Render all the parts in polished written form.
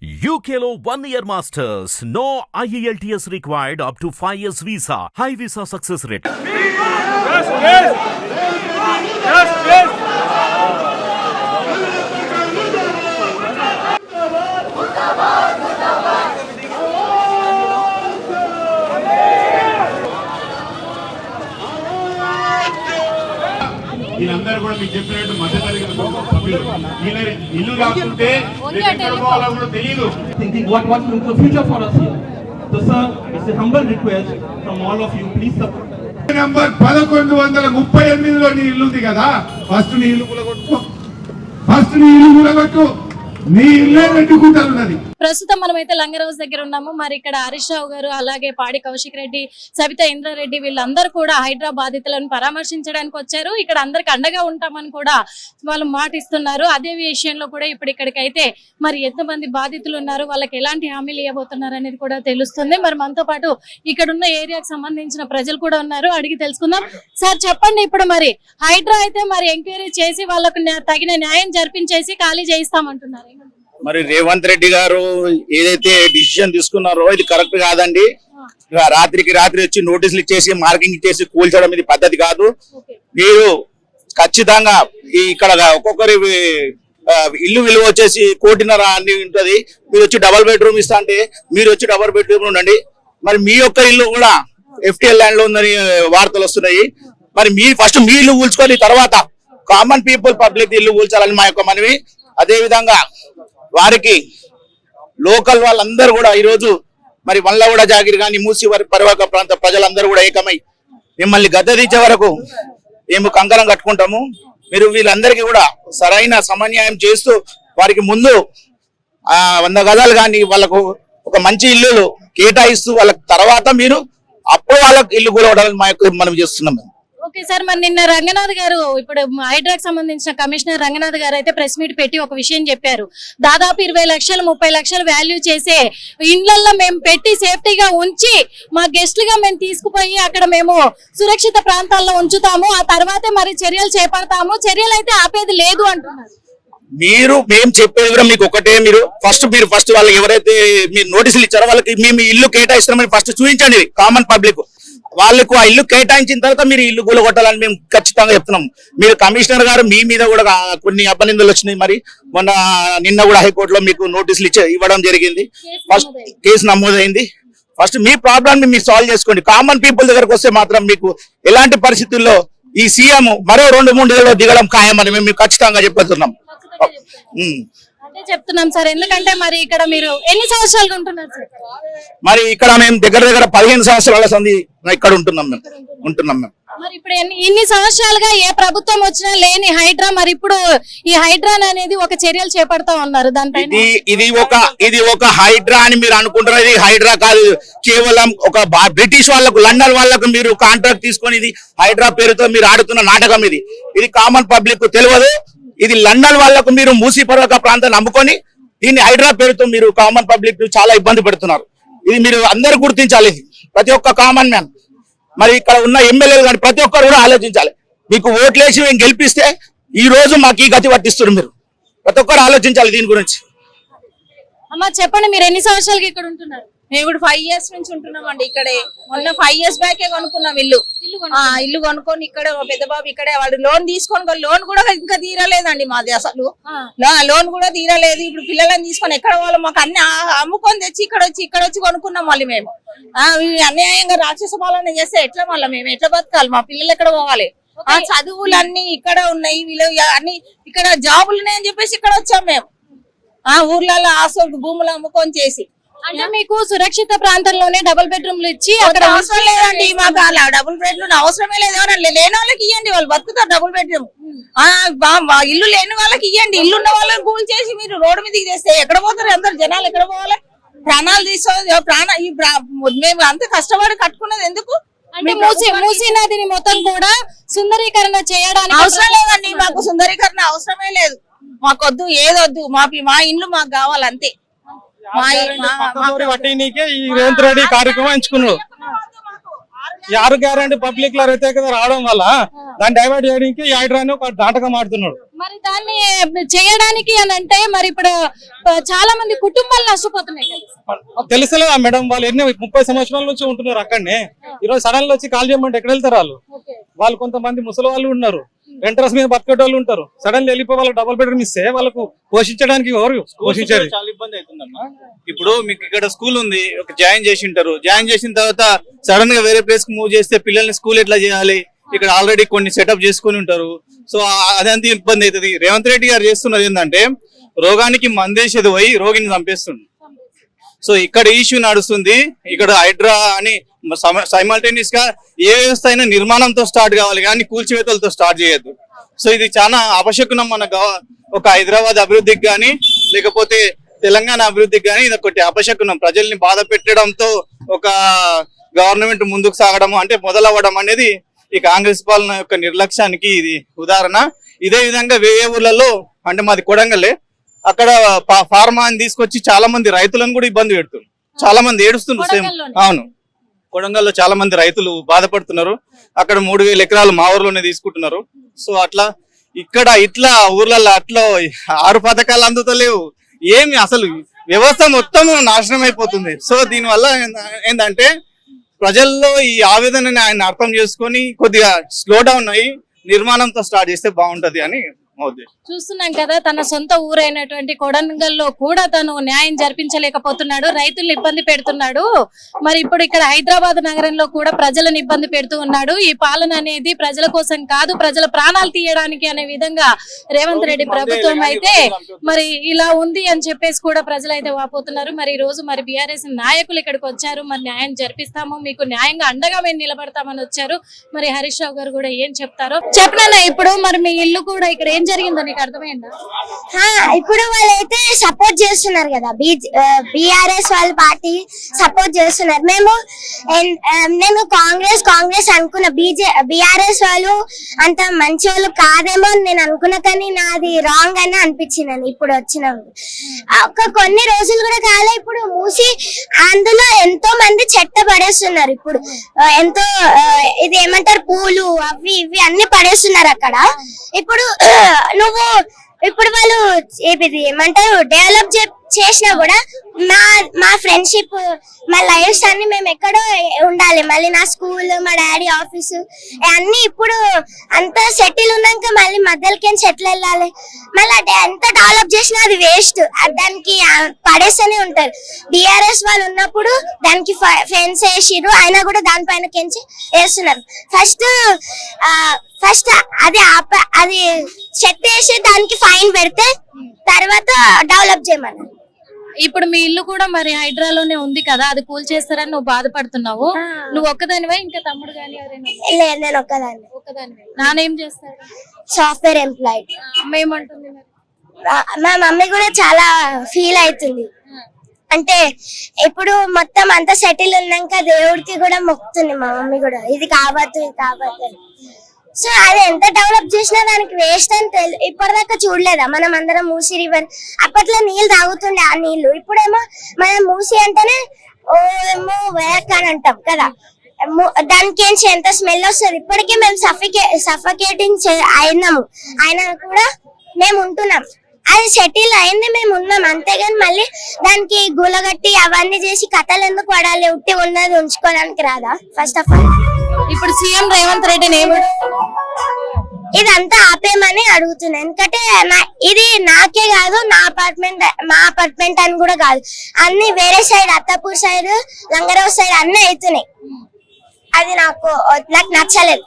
UKLO 1 year masters. No IELTS required up to 5 years visa. High visa success rate. వీళ్ళందరూ కూడా మీకు చెప్పినట్టు మధ్యతరగతి సభ్యులు వీళ్ళ ఇల్లు రాకుంటే కూడా తెలియదు. Thinking what is the future for us here. So sir, it's a humble request from all of you, please support. Number 1138లో నీ ఇల్లు ఉంది కదా, ఫస్ట్ నీ ఇల్లు కూలగొట్టు, నీ ఇల్లే పెట్టుకుంటారు. ప్రస్తుతం మనమైతే లంగరౌస్ దగ్గర ఉన్నాము. మరి ఇక్కడ హరీష్ రావు గారు, అలాగే పాడి కౌశిక్ రెడ్డి, సబితా ఇంద్రారెడ్డి వీళ్ళందరూ కూడా హైడ్రా బాధితులను పరామర్శించడానికి వచ్చారు. ఇక్కడ అందరికి అండగా ఉంటామని కూడా వాళ్ళు మాటిస్తున్నారు. అదే విషయంలో కూడా ఇప్పుడు ఇక్కడికైతే మరి ఎంతమంది బాధితులు ఉన్నారు, వాళ్ళకి ఎలాంటి హామీలు ఇవ్వబోతున్నారు అనేది కూడా తెలుస్తుంది. మరి మనతో పాటు ఇక్కడ ఉన్న ఏరియాకి సంబంధించిన ప్రజలు కూడా ఉన్నారు, అడిగి తెలుసుకుందాం. సార్ చెప్పండి, ఇప్పుడు మరి హైడ్రా అయితే మరి ఎంక్వైరీ చేసి వాళ్ళకు తగిన న్యాయం జరిపించేసి ఖాళీ చేయిస్తామంటున్నారు. మరి రేవంత్ రెడ్డి గారు ఏదైతే డిసిషన్ తీసుకున్నారో ఇది కరెక్ట్ కాదండి. రాత్రికి రాత్రి వచ్చి నోటీసులు ఇచ్చేసి మార్కింగ్ ఇచ్చేసి కూల్చడం ఇది పద్ధతి కాదు. మీరు ఖచ్చితంగా ఇక్కడ ఒక్కొక్కరి ఇల్లు విలువ వచ్చేసి 1.5 అన్ని ఉంటది. మీరు వచ్చి డబుల్ బెడ్రూమ్ ఇస్తా అంటే మీరు వచ్చి డబుల్ బెడ్రూమ్ ఉండండి. మరి మీ యొక్క ఇల్లు కూడా FTL ల్యాండ్ లో ఉందని వార్తలు వస్తున్నాయి. మరి మీ ఫస్ట్ మీ ఇల్లు కూల్చుకొని తర్వాత కామన్ పీపుల్ పబ్లిక్ ఇల్లు కూల్చాలని మా యొక్క మనవి. అదే విధంగా వారికి లోకల్ వాళ్ళందరూ కూడా ఈరోజు మరి వల్లగూడ జాగిరి కానీ మూసి పరివాహక ప్రాంత ప్రజలందరూ కూడా ఏకమై మిమ్మల్ని గద్దెదించే వరకు మేము కంకణం కట్టుకుంటాము. మీరు వీళ్ళందరికీ కూడా సరైన సమన్యాయం చేస్తూ వారికి ముందు 100 గజాలు కానీ వాళ్ళకు ఒక మంచి ఇల్లు కేటాయిస్తూ వాళ్ళకి తర్వాత మీరు అప్పుడు వాళ్ళకి ఇల్లు కూలవడాలని మా యొక్క మనం చేస్తున్నాం. ఓకే సార్, మరి నిన్న రంగనాథ్ గారు, ఇప్పుడు హైడ్రాకి సంబంధించిన కమిషనర్ రంగనాథ్ గారు అయితే ప్రెస్ మీట్ పెట్టి ఒక విషయం చెప్పారు. దాదాపు 20 లక్షలు 30 లక్షలు వాల్యూ చేసే ఇండ్లల్లో మేము పెట్టి సేఫ్టీగా ఉంచి మా గెస్ట్లుగా మేము తీసుకుపోయి అక్కడ మేము సురక్షిత ప్రాంతాల్లో ఉంచుతాము, ఆ తర్వాతే మరి చర్యలు చేపడతాము, చర్యలు అయితే ఆపేది లేదు అంటున్నారు. మేము చెప్పేది కూడా మీకు ఒకటే, మీరు ఫస్ట్ వాళ్ళకి ఎవరైతే మీరు నోటీసులు ఇచ్చారో వాళ్ళకి మేము ఇల్లు కేటాయిస్తున్నామని ఫస్ట్ చూపించండి. కామన్ పబ్లిక్ వాళ్ళకు ఆ ఇల్లు కేటాయించిన తర్వాత మీరు ఇల్లు కూలగొట్టాలని మేము ఖచ్చితంగా చెప్తున్నాం. మీరు కమిషనర్ గారు మీ మీద కూడా కొన్ని అపనిందలు వచ్చినాయి. మరి నిన్న కూడా హైకోర్టులో మీకు నోటీసులు ఇవ్వడం జరిగింది. ఫస్ట్ కేసు నమోదైంది. ఫస్ట్ మీ ప్రాబ్లమ్ మీరు సాల్వ్ చేసుకోండి. కామన్ పీపుల్ దగ్గరకు వస్తే మాత్రం మీకు ఎలాంటి పరిస్థితుల్లో ఈ సీఎం మరో 2-3 ఏళ్ళలో దిగడం ఖాయమని మేము ఖచ్చితంగా చెప్తున్నాం. అంటే చెప్తున్నాం సార్, ఎందుకంటే మరి ఇక్కడ మీరు ఎన్ని సంవత్సరాలుగా ఉంటున్నారు సార్? మరి ఇక్కడ మేము దగ్గర 15 సంవత్సరాల సంది ఇక్కడ ఉంటున్నాం మేము. మరి ఇప్పుడు ఇన్ని సంవత్సరాలుగా ఏ ప్రభుత్వం వచ్చినా లేని హైడ్రా, మరి ఇప్పుడు ఈ హైడ్రా అనేది ఒక చర్యలు చేపడతా ఉన్నారు. దానిపైన ఇది ఒక హైడ్రా అని మీరు అనుకుంటున్నారు. ఇది హైడ్రా కాదు, కేవలం ఒక బ్రిటిష్ వాళ్ళకు, లండన్ వాళ్ళకు మీరు కాంట్రాక్ట్ తీసుకొని ఇది హైడ్రా పేరుతో మీరు ఆడుతున్న నాటకం. ఇది కామన్ పబ్లిక్ తెలియదు. ఇది లండన్ వాళ్లకు మీరు మూసీ పర్వక ప్రాంతాన్ని అమ్ముకొని దీన్ని హైడ్రా పేరుతో మీరు కామన్ పబ్లిక్ చాలా ఇబ్బంది పెడుతున్నారు. ఇది మీరు అందరూ గుర్తించాలి, ప్రతి ఒక్క కామన్ మ్యాన్. మరి ఇక్కడ ఉన్న ఎమ్మెల్యేలు కానీ ప్రతి ఒక్కరు కూడా ఆలోచించాలి. మీకు ఓట్లేసి మేము గెలిపిస్తే ఈ రోజు మాకు ఈ గతి పట్టిస్తున్నారు. మీరు ప్రతి ఒక్కరు ఆలోచించాలి దీని గురించి. అమ్మా చెప్పండి, మీరు ఎన్ని సంవత్సరాలకి ఇక్కడ ఉంటున్నారు? మేము ఇప్పుడు 5 years నుంచి ఉంటున్నామండి ఇక్కడే. మొన్న 5 years బ్యాకే కొనుక్కున్నాం ఇల్లు కొనుక్కొని ఇక్కడ పెద్ద బాబు ఇక్కడే వాడు లోన్ తీసుకొని, లోన్ కూడా ఇంకా తీరలేదండి మాది. అసలు లోన్ కూడా తీరలేదు. ఇప్పుడు పిల్లలని తీసుకొని ఎక్కడ వాళ్ళు మాకు అన్ని అమ్ముకొని తెచ్చి ఇక్కడ వచ్చి కొనుక్కున్నాం. మళ్ళీ మేము అన్యాయంగా రాక్షస పాలన చేస్తే ఎట్లా మళ్ళీ మేము ఎట్లా బతకాలి? మా పిల్లలు ఎక్కడ పోవాలి? ఆ చదువులన్నీ ఇక్కడ ఉన్నాయి, వీళ్ళు అన్ని ఇక్కడ జాబులు ఉన్నాయని చెప్పేసి ఇక్కడ వచ్చాం మేము. ఊర్లలో ఆస్తులు భూములు అమ్ముకొని చేసి. అంటే మీకు సురక్షిత ప్రాంతంలోనే డబుల్ బెడ్రూమ్లు ఇచ్చి అక్కడ అవసరం లేదండి మాకు. అలా డబుల్ బెడ్రూమ్ అవసరమే లేదు. లేని వాళ్ళకి ఇవ్వండి, వాళ్ళు బతుకుతారు. డబుల్ బెడ్రూమ్ ఇల్లు లేని వాళ్ళకి ఇవ్వండి. ఇల్లు ఉన్న వాళ్ళని కూల్ చేసి మీరు రోడ్డు మీదకి చేస్తే ఎక్కడ పోతారు? అందరు జనాలు ఎక్కడ పోవాలి? ప్రాణాలు మేము అంత కష్టపడి కట్టుకున్నది ఎందుకు? అంటే మూసీ నదిని మొత్తం కూడా సుందరీకరణ చేయడానికి అవసరం లేదండి. మాకు సుందరీకరణ అవసరమే లేదు. మాకొద్దు, ఏదొద్దు. మా ఇల్లు మాకు కావాలంతే. రేవంత్ రెడ్డి కార్యక్రమం ఎంచుకున్నాడు. ఈ 6 గ్యారంటీ పబ్లిక్ లో వ్యతిరేకత రావడం వల్ల దాన్ని డైవర్ట్ చేయడానికి ఈ హైడ్రాని ఒక నాటకం ఆడుతున్నాడు. మరి దాన్ని చేయడానికి అని అంటే మరి ఇప్పుడు చాలా మంది కుటుంబాలు నష్టపోతున్నాయి కదా. తెలుసలేదా మేడం, వాళ్ళు ఎన్ని 30 సంవత్సరాల నుంచి ఉంటున్నారు అక్కడనే. ఈరోజు సడన్ వచ్చి కాల్ చేయమంటే ఎక్కడ వెళ్తారు వాళ్ళు? వాళ్ళు కొంతమంది ముసలి వాళ్ళు ఉన్నారు, రెంటర్స్ మీద బతికేట వాళ్ళు ఉంటారు. సడన్ వెళ్ళిపోయి వాళ్ళకి డబుల్ బెడ్రూమ్ ఇస్తే వాళ్ళకు పోషించడానికి ఎవరు పోషించేది? చాలా ఇబ్బంది అవుతుందమ్మా. ఇప్పుడు మీకు ఇక్కడ స్కూల్ ఉంది, ఒక జాయిన్ చేసి ఉంటారు. జాయిన్ చేసిన తర్వాత సడన్ గా వేరే ప్లేస్ కి మూవ్ చేస్తే పిల్లల్ని స్కూల్ ఎట్లా చేయాలి? ఇక్కడ ఆల్రెడీ కొన్ని సెటప్ చేసుకుని ఉంటారు. సో అదంతా ఇబ్బంది అవుతుంది. రేవంత్ రెడ్డి గారు చేస్తున్నది ఏంటంటే రోగానికి మందేసేది పోయి రోగిని చంపేస్తుంది. సో ఇక్కడ ఇష్యూ నడుస్తుంది. ఇక్కడ హైడ్రా అని సైమల్టేనియస్ గా ఏ వ్యవస్థ అయినా నిర్మాణంతో స్టార్ట్ కావాలి కానీ కూల్చివేతలతో స్టార్ట్ చేయొద్దు. సో ఇది చాలా అపశకునం మన ఒక హైదరాబాద్ అభివృద్ధికి కానీ లేకపోతే తెలంగాణ అభివృద్ధికి కానీ ఇది ఒకటి అపశకునం. ప్రజల్ని బాధ పెట్టడంతో ఒక గవర్నమెంట్ ముందుకు సాగడం అంటే మొదలవ్వడం అనేది ఈ కాంగ్రెస్ పాలన యొక్క నిర్లక్ష్యానికి ఇది ఉదాహరణ. ఇదే విధంగా వేరే ఊర్లలో అంటే మాది కొడంగల్లే, అక్కడ ఫార్మా అని తీసుకొచ్చి చాలా మంది రైతులను కూడా ఇబ్బంది పెడుతుంది. చాలా మంది ఏడుస్తున్నారు. సేమ్ అవును, కొడంగల్లో చాలా మంది రైతులు బాధపడుతున్నారు. అక్కడ 3000 ఎకరాలు మా ఊర్లోనే తీసుకుంటున్నారు. సో అట్లా ఇక్కడ ఇట్లా ఊర్లలో అట్లా 6 పథకాలు అందుతలేవు. ఏమి అసలు వ్యవస్థ మొత్తం నాశనం అయిపోతుంది. సో దీనివల్ల ఏంటంటే ప్రజల్లో ఈ ఆవేదనని ఆయన అర్థం చేసుకొని కొద్దిగా స్లో డౌన్ అయ్యి నిర్మాణంతో స్టార్ట్ చేస్తే బాగుంటది అని చూస్తున్నాం కదా. తన సొంత ఊరైనటువంటి కొడంగల్లో కూడా తను న్యాయం జరిపించలేకపోతున్నాడు, రైతులను ఇబ్బంది పెడుతున్నాడు. మరి ఇప్పుడు ఇక్కడ హైదరాబాద్ నగరంలో కూడా ప్రజలను ఇబ్బంది పెడుతూ ఉన్నాడు. ఈ పాలన అనేది ప్రజల కోసం కాదు, ప్రజల ప్రాణాలు తీయడానికి అనే విధంగా రేవంత్ రెడ్డి ప్రభుత్వం అయితే మరి ఇలా ఉంది అని చెప్పేసి కూడా ప్రజలు అయితే వాపోతున్నారు. మరి ఈ రోజు మరి బీఆర్ఎస్ నాయకులు ఇక్కడికి వచ్చారు. మరి న్యాయం జరిపిస్తాము, మీకు న్యాయంగా అండగా మేము నిలబడతామని వచ్చారు. మరి హరీష్ రావు గారు కూడా ఏం చెప్తారో చెప్పనా. ఇప్పుడు మరి మీ ఇల్లు కూడా ఇక్కడ ఏం జరిగిందో నీకు అర్థమైందా? ఇప్పుడు వాళ్ళైతే సపోర్ట్ చేస్తున్నారు కదా, బీఆర్ఎస్ వాళ్ళ పార్టీ సపోర్ట్ చేస్తున్నారు. నేను కాంగ్రెస్ అనుకున్న, బీఆర్ఎస్ వాళ్ళు అంత మంచి వాళ్ళు కాదేమో నేను అనుకున్నా, కానీ నాది రాంగ్ అని అనిపించింది ఇప్పుడు వచ్చిన కొన్ని రోజులు కూడా కాలే. ఇప్పుడు మూసి అందులో ఎంతో మంది చెత్త పడేస్తున్నారు. ఇప్పుడు ఎంతో ఇది ఏమంటారు పూలు అవి ఇవి అన్ని పడేస్తున్నారు అక్కడ. ఇప్పుడు వాళ్ళు ఏమంటారు డెవలప్ చేసినా కూడా మా ఫ్రెండ్షిప్, మా లైఫ్స్ అన్ని మేము ఎక్కడో ఉండాలి. మళ్ళీ నా స్కూల్, మా డాడీ ఆఫీసు అన్ని ఇప్పుడు అంత సెటిల్ ఉన్నాక మళ్ళీ మధ్యలోకి సెటిల్ వెళ్ళాలి. మళ్ళీ ఎంత డెవలప్ చేసినా అది వేస్ట్, దానికి పడేస్తూనే ఉంటారు. బీఆర్ఎస్ వాళ్ళు ఉన్నప్పుడు దానికి ఫెన్స్ వేసిరు, అయినా కూడా దానిపైన కెంచి వేస్తున్నారు. ఫస్ట్ అది చెత్త వేసి దానికి ఫైన్ పెడితే తర్వాత డెవలప్ చేయమన్నారు. ఇప్పుడు మీ ఇల్లు కూడా మరి హైదరాబాద్లోనే ఉంది కదా, అది కూల్ చేస్తారని నువ్వు బాధపడుతున్నావు. నువ్వు ఒక్కదానివా ఇంకా తమ్ముడు గానీ ఎవరైనా? లేదు, నేను ఒక్కదాన్ని. నానేం చేస్తాడు? Software employee. మేమంటుంది మా మమ్మీ కూడా చాలా ఫీల్ అవుతుంది. అంటే ఇప్పుడు మొత్తం అంతా సెటిల్ ఉన్నాక దేవుడికి కూడా మొక్కుతుంది మా మమ్మీ కూడా, ఇది కావద్దు ఇది కావద్దు. సో అది ఎంత డెవలప్ చేసినా దానికి వేస్ట్ అని ఇప్పటిదాకా చూడలేదా? మనం అందరం మూసి రివర్ అప్పట్లో నీళ్ళు తాగుతుండే, ఆ నీళ్లు ఇప్పుడేమో మనం మూసి అంటేనే ఏమో వేక్ అని అంటాం కదా, దానికి ఏంటి ఎంత స్మెల్ వస్తుంది. ఇప్పటికే మేము సఫకేటింగ్ అయినాము, అయినా కూడా మేము ఉంటున్నాం. అది సెటిల్ అయింది, మేము ఉన్నాం, అంతేగాని మళ్ళీ దానికి గులగట్టి అవన్నీ చేసి కథలు ఎందుకు పడాలి? ఉట్టి ఉన్నది ఉంచుకోవడానికి రాదా? ఫస్ట్ ఆఫ్ ఆల్ ఇప్పుడు సీఎం రేవంత్ రెడ్డిని ఇదంతా ఆపేయమని అడుగుతున్నా. ఎందుకంటే ఇది నాకే కాదు, మా అపార్ట్మెంట్ అని కూడా కాదు, అన్ని వేరే సైడ్ అత్తాపూర్ సైడ్, లంగరావు సైడ్ అన్ని అవుతున్నాయి. అది నాకు నచ్చలేదు.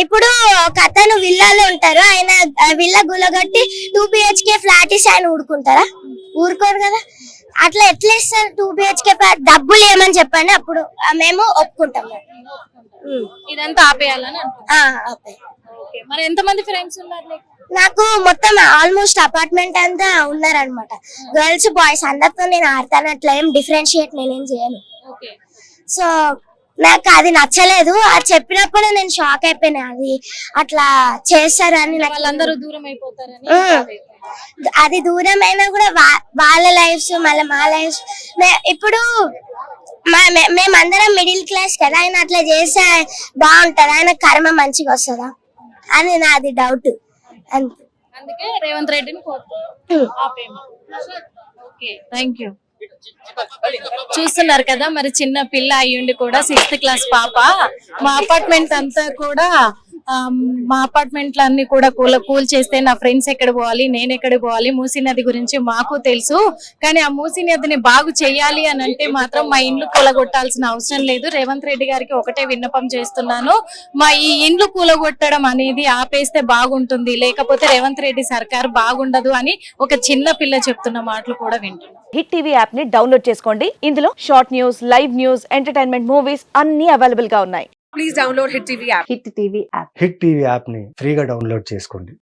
ఇప్పుడు ఒక అతను విల్లాలో ఉంటారు, ఆయన విల్లా గులగట్టి 2 BHK ఫ్లాట్ ఇస్తే ఆయన ఊరుకుంటారా? ఊరుకోరు కదా. అట్లా ఎట్లా ఇస్తారు 2 BHK ఫ్లాట్? డబ్బులు ఏమని చెప్పండి, అప్పుడు మేము ఒప్పుకుంటాము. ఇదంతా ఆపేయాలని మరి ఎంతమంది ఫ్రెండ్స్ ఉన్నారు? నాకు మొత్తం ఆల్మోస్ట్ అపార్ట్మెంట్ అంతా ఉన్నారనమాట, గర్ల్స్ బాయ్స్ అందరితో నేను ఆడతాను. అట్లా ఏం డిఫరెన్షియేట్ నేనేం చేయను. సో నాకు అది నచ్చలేదు. అది చెప్పినప్పుడు నేను షాక్ అయిపోయినా, అది అట్లా చేస్తారని. వాళ్ళందరూ దూరం అయిపోతారని. అది దూరం అయినా కూడా వాళ్ళ లైఫ్స్ మళ్ళీ మా లైఫ్స్. ఇప్పుడు మేమందరం మిడిల్ క్లాస్ కదా, ఆయన అట్లా చేస్తే బాగుంటది, ఆయన కర్మ మంచిగా వస్తుందా అని నాది డౌట్. అంతే. అందుకే రేవంత్ రెడ్డిని కోరుతున్నాం. Okay, thank you. చూస్తున్నారు కదా, మరి చిన్న పిల్ల అయ్యుండి కూడా 6th క్లాస్ పాప, మా అపార్ట్మెంట్ అంతా కూడా మా అపార్ట్మెంట్లన్నీ కూడా కూల్ చేస్తే నా ఫ్రెండ్స్ ఎక్కడ పోవాలి, నేను ఎక్కడ పోవాలి, మూసీ నది గురించి మాకు తెలుసు, కానీ ఆ మూసీ నదిని బాగు చేయాలి అని అంటే మాత్రం మా ఇండ్లు కూలగొట్టాల్సిన అవసరం లేదు. రేవంత్ రెడ్డి గారికి ఒకటే విన్నపం చేస్తున్నాను, మా ఈ ఇండ్లు కూలగొట్టడం అనేది ఆపేస్తే బాగుంటుంది, లేకపోతే రేవంత్ రెడ్డి సర్కార్ బాగుండదు అని ఒక చిన్న పిల్ల చెప్తున్న మాటలు కూడా వింటున్నాను. హిట్ టీవీ యాప్ ని డౌన్లోడ్ చేసుకోండి. ఇందులో short news, live news, entertainment movies అన్ని అవైలబుల్ గా ఉన్నాయి. Please download hit TV app. Hit TV app. Hit TV app ని ఫ్రీగా డౌన్లోడ్ చేసుకోండి.